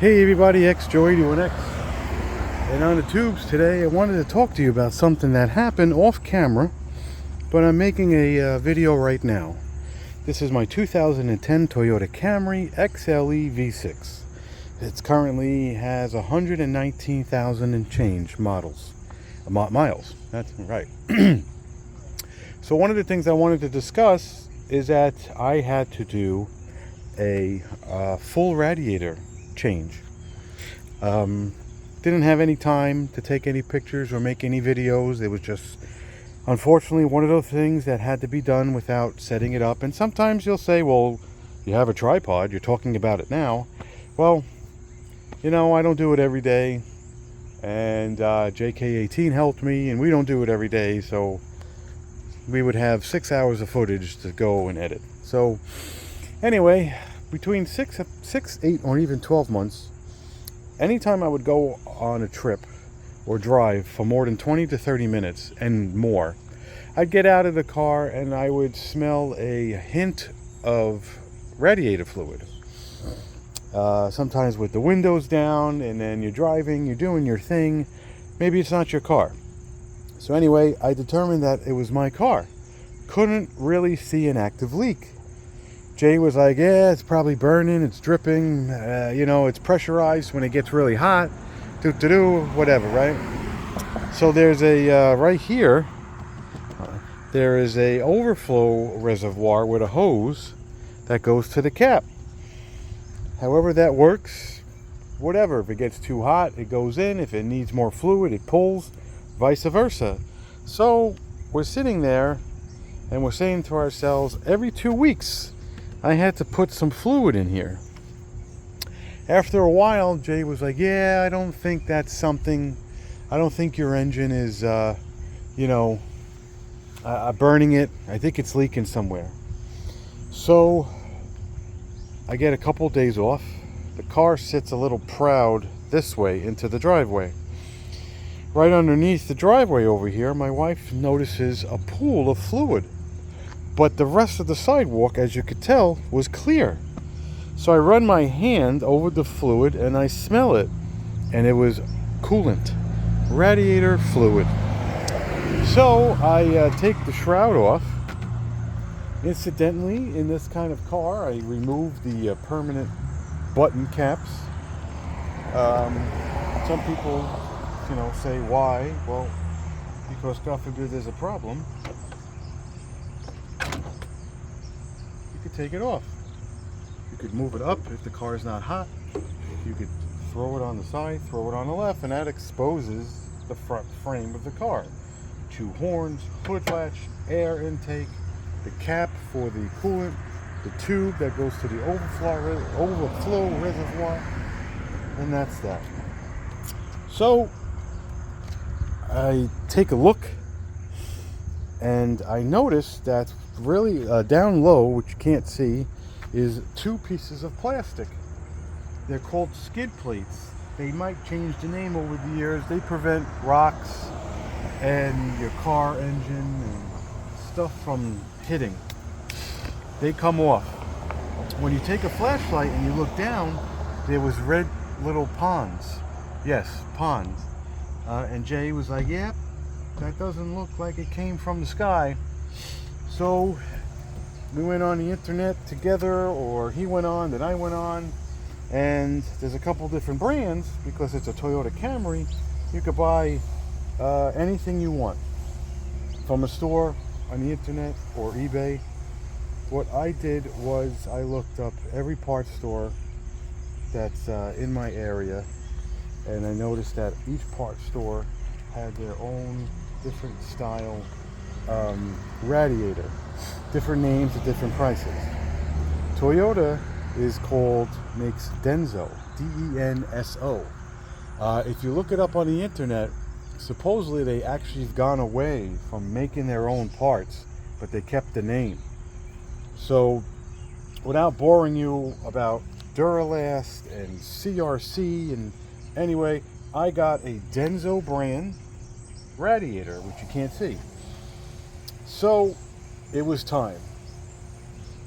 Hey everybody, X Joey doing X. And on the tubes today, I wanted to talk to you about something that happened off camera, but I'm making a video right now. This is my 2010 Toyota Camry XLE V6. It currently has 119,000 and change miles. That's right. So one of the things I wanted to discuss is that I had to do a full radiator change. Didn't have any time to take any pictures or make any videos. It was just unfortunately one of those things that had to be done without setting it up. And sometimes you'll say, well, you have a tripod, you're talking about it now. Well, you know, I don't do it every day, and JK18 helped me, and we don't do it every day, so we would have 6 hours of footage to go and edit. So anyway, between 6, 8, or even 12 months, anytime I would go on a trip or drive for more than 20 to 30 minutes and more, I'd get out of the car and I would smell a hint of radiator fluid. Sometimes with the windows down, and then you're driving, you're doing your thing. Maybe it's not your car. So anyway, I determined that it was my car. Couldn't really see an active leak. Jay was like, yeah, it's probably burning, it's dripping, you know, it's pressurized when it gets really hot, whatever, right? So there's a, right here, there is a overflow reservoir with a hose that goes to the cap. However that works, whatever. If it gets too hot, it goes in. If it needs more fluid, it pulls, vice versa. So we're sitting there and we're saying to ourselves, every 2 weeks, I had to put some fluid in here. After a while, Jay was like, yeah, I don't think that's something, I don't think your engine is, you know, burning it. I think it's leaking somewhere. So I get a couple days off. The car sits a little proud this way into the driveway. Right underneath the driveway over here, my wife notices a pool of fluid. But the rest of the sidewalk, as you could tell, was clear. So I run my hand over the fluid and I smell it. And it was coolant, radiator fluid. So I take the shroud off. Incidentally, in this kind of car, I removed the permanent button caps. Some people, you know, say why? Well, because God forbid there's a problem. You could take it off. You could move it up if the car is not hot. You could throw it on the side, throw it on the left, and that exposes the front frame of the car. 2 horns, hood latch, air intake, the cap for the coolant, the tube that goes to the overflow reservoir, and that's that. So I take a look and I notice that really down low, which you can't see, is 2 pieces of plastic. They're called skid plates. They might change the name over the years. They prevent rocks and your car engine and stuff from hitting. They come off. When you take a flashlight and you look down, there was red little ponds. Yes, ponds. And Jay was like, yep, that doesn't look like it came from the sky. So we went on the internet together, or he went on, then I went on, and there's a couple different brands. Because it's a Toyota Camry, you could buy anything you want from a store, on the internet, or eBay. What I did was I looked up every parts store that's in my area, and I noticed that each parts store had their own different style radiator, different names at different prices. Toyota makes Denso, D-E-N-S-O. If you look it up on the internet, supposedly they actually have gone away from making their own parts, but they kept the name. So without boring you about Duralast and CRC, and anyway, I got a Denso brand radiator, which you can't see. So it was time.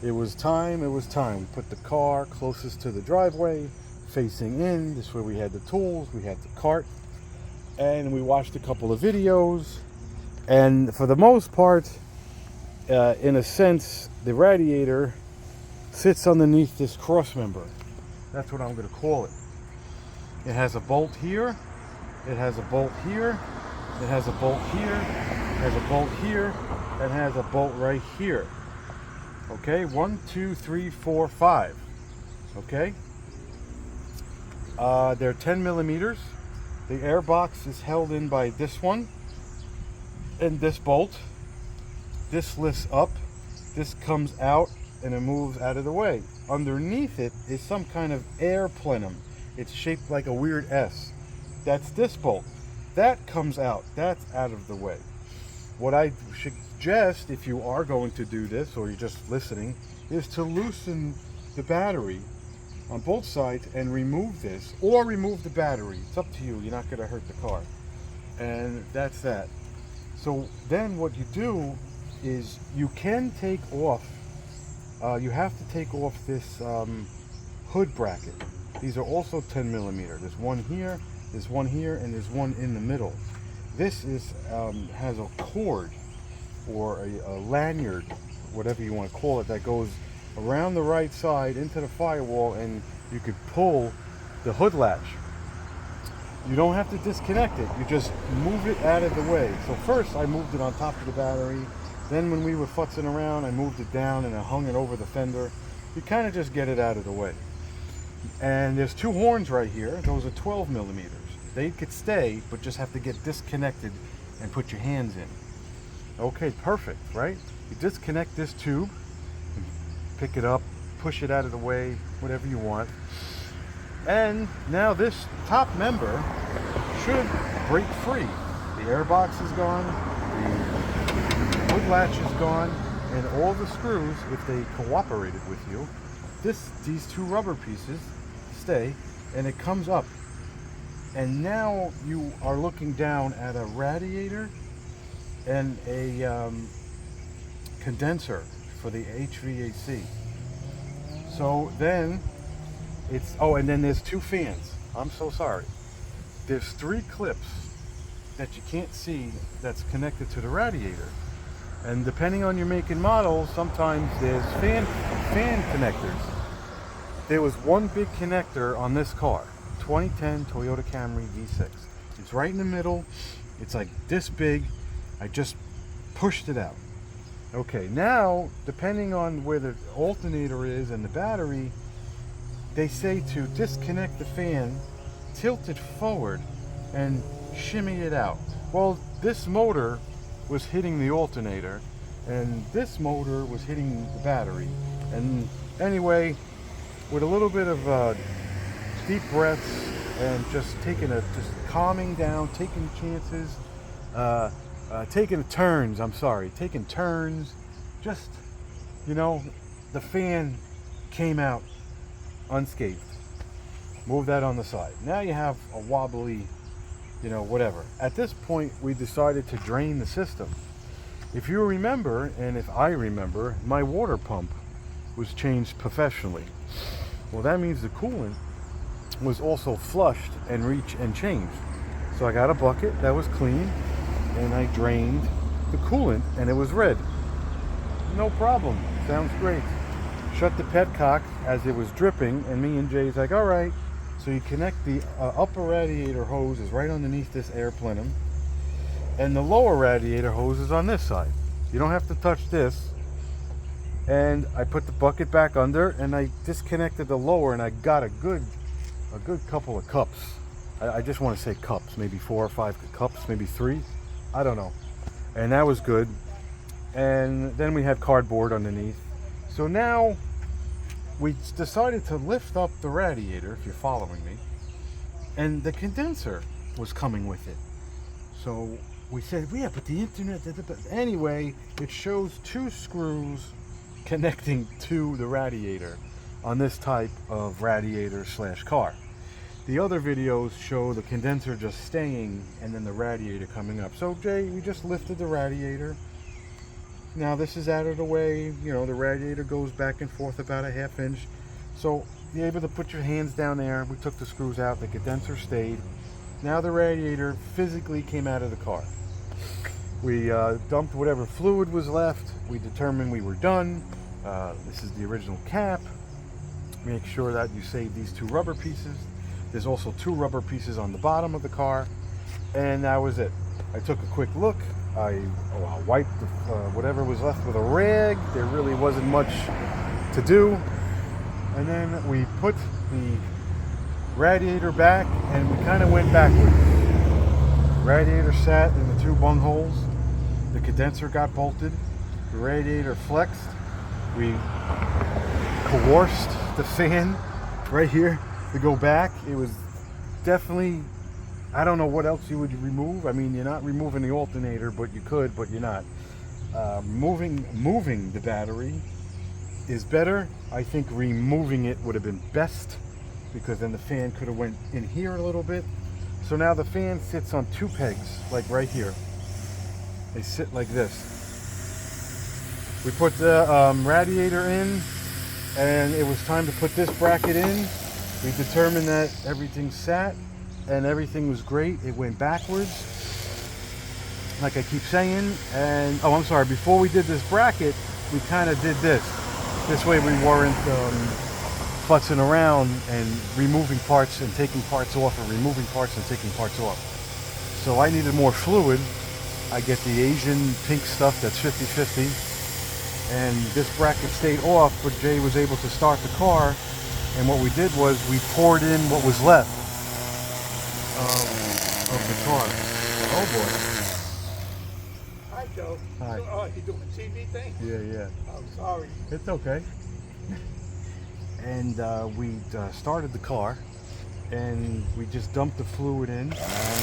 It was time. We put the car closest to the driveway, facing in. This is where we had the tools, we had the cart, and we watched a couple of videos. And for the most part, in a sense, the radiator sits underneath this cross member. That's what I'm going to call it. It has a bolt here, it has a bolt here, it has a bolt here, it has a bolt here, and has a bolt right here. Okay, 1, 2, 3, 4, 5. Okay, they're 10 millimeters. The air box is held in by this one and this bolt. This lifts up, this comes out, and it moves out of the way. Underneath it is some kind of air plenum. It's shaped like a weird S. That's this bolt. That comes out, that's out of the way. What I suggest, if you are going to do this, or you're just listening, is to loosen the battery on both sides and remove this, or remove the battery. It's up to you. You're not going to hurt the car. And that's that. So then what you do is you can take off, you have to take off this hood bracket. These are also 10 millimeter. There's one here, there's one here, and there's one in the middle. This is has a cord or a lanyard, whatever you want to call it, that goes around the right side into the firewall, and you could pull the hood latch. You don't have to disconnect it, you just move it out of the way. So first I moved it on top of the battery, then when we were futzing around I moved it down and I hung it over the fender. You kind of just get it out of the way. And there's two horns right here, those are 12 millimeters. They could stay, but just have to get disconnected and put your hands in. Okay, perfect, right? You disconnect this tube, pick it up, push it out of the way, whatever you want. And now this top member should break free. The air box is gone, the hood latch is gone, and all the screws, if they cooperated with you, these two rubber pieces stay, and it comes up. And now you are looking down at a radiator and a condenser for the HVAC. So then it's, oh, and then there's two fans. I'm so sorry. There's 3 clips that you can't see that's connected to the radiator. And depending on your make and model, sometimes there's fan connectors. There was one big connector on this car, 2010 Toyota Camry V6. It's right in the middle. It's like this big. I just pushed it out. Okay, now, depending on where the alternator is and the battery, they say to disconnect the fan, tilt it forward, and shimmy it out. Well, this motor was hitting the alternator, and this motor was hitting the battery. And anyway, with a little bit of deep breaths and just calming down, taking chances, taking turns, just, you know, the fan came out unscathed. Move that on the side. Now you have a wobbly, you know, whatever. At this point, we decided to drain the system. If you remember, and if I remember, my water pump was changed professionally. Well, that means the coolant was also flushed and changed. So I got a bucket that was clean, and I drained the coolant, and it was red. No problem. Sounds great. Shut the petcock as it was dripping, and me and Jay's like, all right. So you connect the upper radiator hose is right underneath this air plenum, and the lower radiator hose is on this side. You don't have to touch this. And I put the bucket back under, and I disconnected the lower, and I got a good couple of cups. I just want to say cups, maybe 4 or 5 cups, maybe 3. I don't know. And that was good. And then we had cardboard underneath. So now we decided to lift up the radiator, if you're following me, and the condenser was coming with it. So we said, yeah, but the internet, anyway, it shows 2 screws connecting to the radiator on this type of radiator / car. The other videos show the condenser just staying and then the radiator coming up. So Jay, we just lifted the radiator. Now this is out of the way, you know, the radiator goes back and forth about a 1/2 inch. So you're able to put your hands down there. We took the screws out. The condenser stayed. Now the radiator physically came out of the car. We dumped whatever fluid was left. We determined we were done. This is the original cap. Make sure that you save these 2 rubber pieces. There's also 2 rubber pieces on the bottom of the car. And that was it. I took a quick look. I wiped whatever was left with a rag. There really wasn't much to do. And then we put the radiator back and we kind of went backwards. The radiator sat in the 2 bung holes. The condenser got bolted. The radiator flexed. We coerced the fan right here to go back. It was definitely, I don't know what else you would remove. I mean, you're not removing the alternator, but you could, but you're not. Moving the battery is better. I think removing it would have been best, because then the fan could have went in here a little bit. So now the fan sits on 2 pegs, like right here. They sit like this. We put the radiator in, and it was time to put this bracket in. We determined that everything sat and everything was great. It went backwards, like I keep saying. And oh, I'm sorry, before we did this bracket, we kind of did this. This way we weren't futzing around and removing parts and taking parts off, or removing parts and taking parts off. So I needed more fluid. I get the Asian pink stuff that's 50-50, and this bracket stayed off, but Jay was able to start the car, and what we did was we poured in what was left of the car. Oh Hi, Joe. boy. Hi. Oh, you doing a TV thing? Yeah. I'm sorry. It's okay. And we started the car, and we just dumped the fluid in.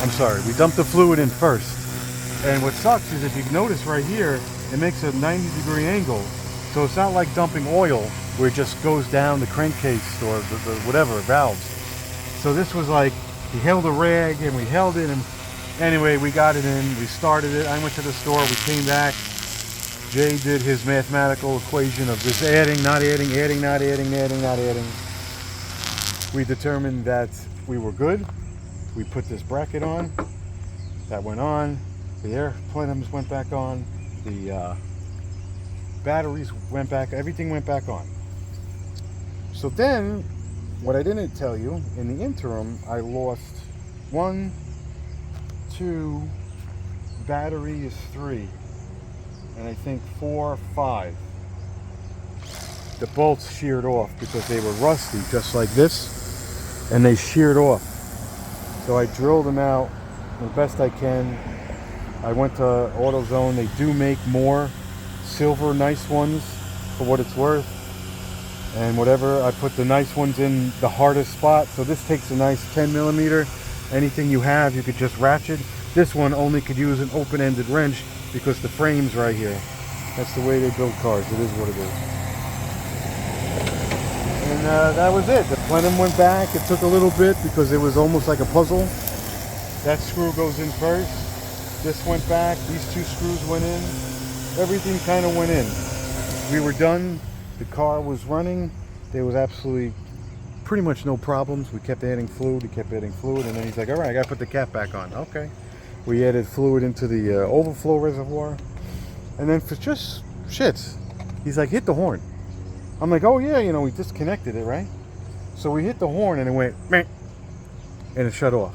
I'm sorry, we dumped the fluid in first. And what sucks is, if you notice right here, it makes a 90-degree angle. So it's not like dumping oil where it just goes down the crankcase or the whatever valves. So this was like, he held a rag and we held it, and anyway, we got it in, we started it. I went to the store, we came back. Jay did his mathematical equation of just adding, not adding, adding, not adding, adding, not adding. We determined that we were good. We put this bracket on. That went on. The air plenums went back on. The batteries went back. Everything went back on. So then, what I didn't tell you, in the interim, I lost 1, 2, battery is 3, and I think 4, 5. The bolts sheared off because they were rusty, just like this, and they sheared off. So I drilled them out the best I can. I went to AutoZone. They do make more silver nice ones for what it's worth, and whatever, I put the nice ones in the hardest spot. So this takes a nice 10mm. Anything you have, you could just ratchet. This one only could use an open-ended wrench because the frame's right here. That's the way they build cars. It is what it is. And that was it. The plenum went back. It took a little bit because it was almost like a puzzle. That screw goes in first. This went back. These 2 screws went in. Everything kind of went in. We were done. The car was running. There was absolutely pretty much no problems. We kept adding fluid. He kept adding fluid. And then he's like, all right, I got to put the cap back on. Okay. We added fluid into the overflow reservoir. And then for just shits, he's like, hit the horn. I'm like, oh yeah, we disconnected it, right? So we hit the horn and it went, meh, and it shut off.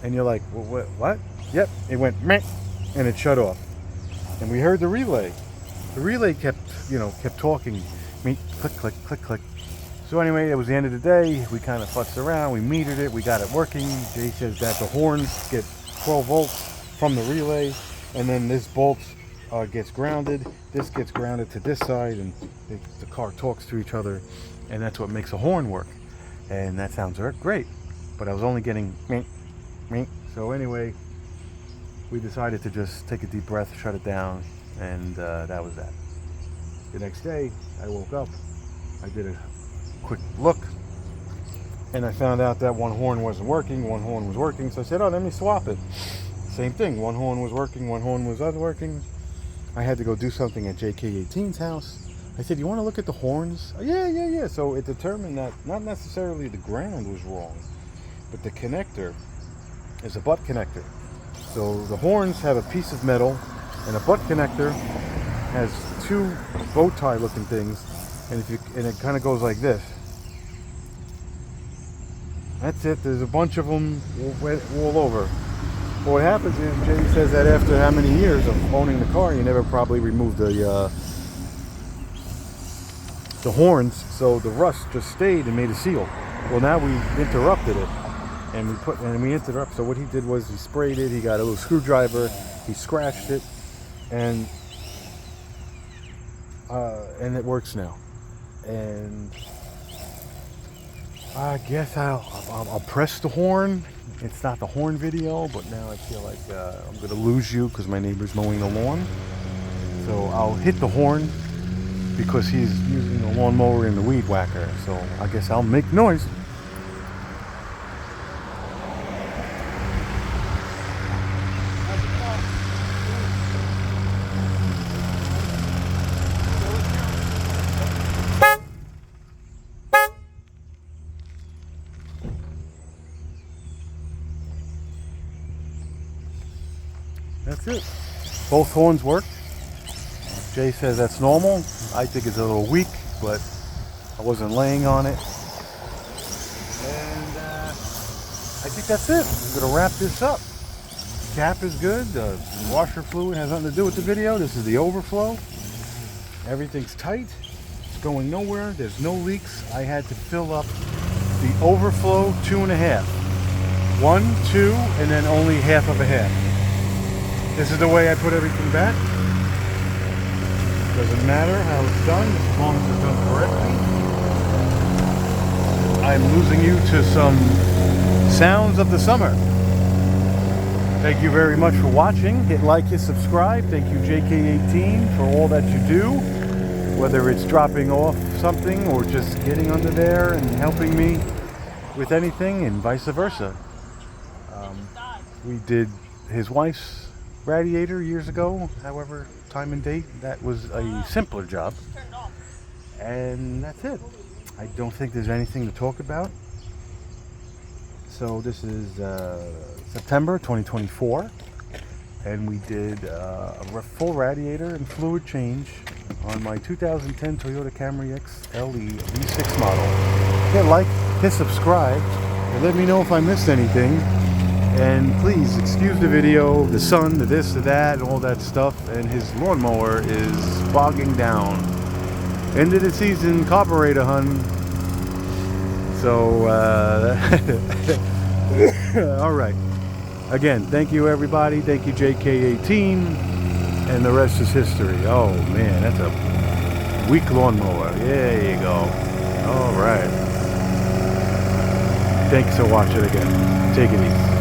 And you're like, well, what? Yep, it went, meh, and it shut off. And we heard the relay. The relay kept talking, click, click, click, click. So anyway, it was the end of the day. We kind of fussed around. We metered it. We got it working. Jay says that the horns get 12 volts from the relay, and then this bolt gets grounded. This gets grounded to this side, and the car talks to each other, and that's what makes a horn work. And that sounds great, but I was only getting meh, meh. So anyway, we decided to just take a deep breath, shut it down, and that was that. The next day, I woke up. I did a quick look, and I found out that one horn wasn't working, one horn was working. So I said, oh, let me swap it. Same thing, one horn was working, one horn was not working. I had to go do something at JK18's house. I I said, you want to look at the horns? Oh, yeah. So it determined that not necessarily the ground was wrong, but the connector is a butt connector. So the horns have a piece of metal, and a butt connector has two bow tie looking things, and it kind of goes like this. That's it. There's a bunch of them all over. But what happens is, Jay says that after how many years of owning the car, you never probably removed the horns, so the rust just stayed and made a seal. Well, now we interrupted it, and we interrupted. So what he did was he sprayed it. He got a little screwdriver. He scratched it, and it works now. And I guess I'll press the horn. It's not the horn video, but now I feel like I'm going to lose you because my neighbor's mowing the lawn. So I'll hit the horn because he's using the lawnmower and the weed whacker. So I guess I'll make noise. That's it. Both horns work. Jay says that's normal. I think it's a little weak, but I wasn't laying on it. And I think that's it. I'm going to wrap this up. Cap is good. The washer fluid has nothing to do with the video. This is the overflow. Everything's tight. It's going nowhere. There's no leaks. I had to fill up the overflow 2.5. 1, 2, and then only half of a half. This is the way I put everything back. Doesn't matter how it's done, as long as it's done correctly. I'm losing you to some sounds of the summer. Thank you very much for watching. Hit like, hit subscribe. Thank you JK18 for all that you do. Whether it's dropping off something or just getting under there and helping me with anything, and vice versa. We did his wife's Radiator years ago, however, time and date. That was a simpler job. And that's it. I don't think there's anything to talk about. So this is September 2024, and we did a full radiator and fluid change on my 2010 Toyota Camry XLE V6 model. Hit like, hit subscribe, and let me know if I missed anything. And please excuse the video, the sun, the this, the that, and all that stuff. And his lawnmower is bogging down. End of the season carburetor, hun. So, all right. Again, thank you everybody. Thank you JK18. And the rest is history. Oh man, that's a weak lawnmower. There you go. All right. Thanks for watching again. Take it easy.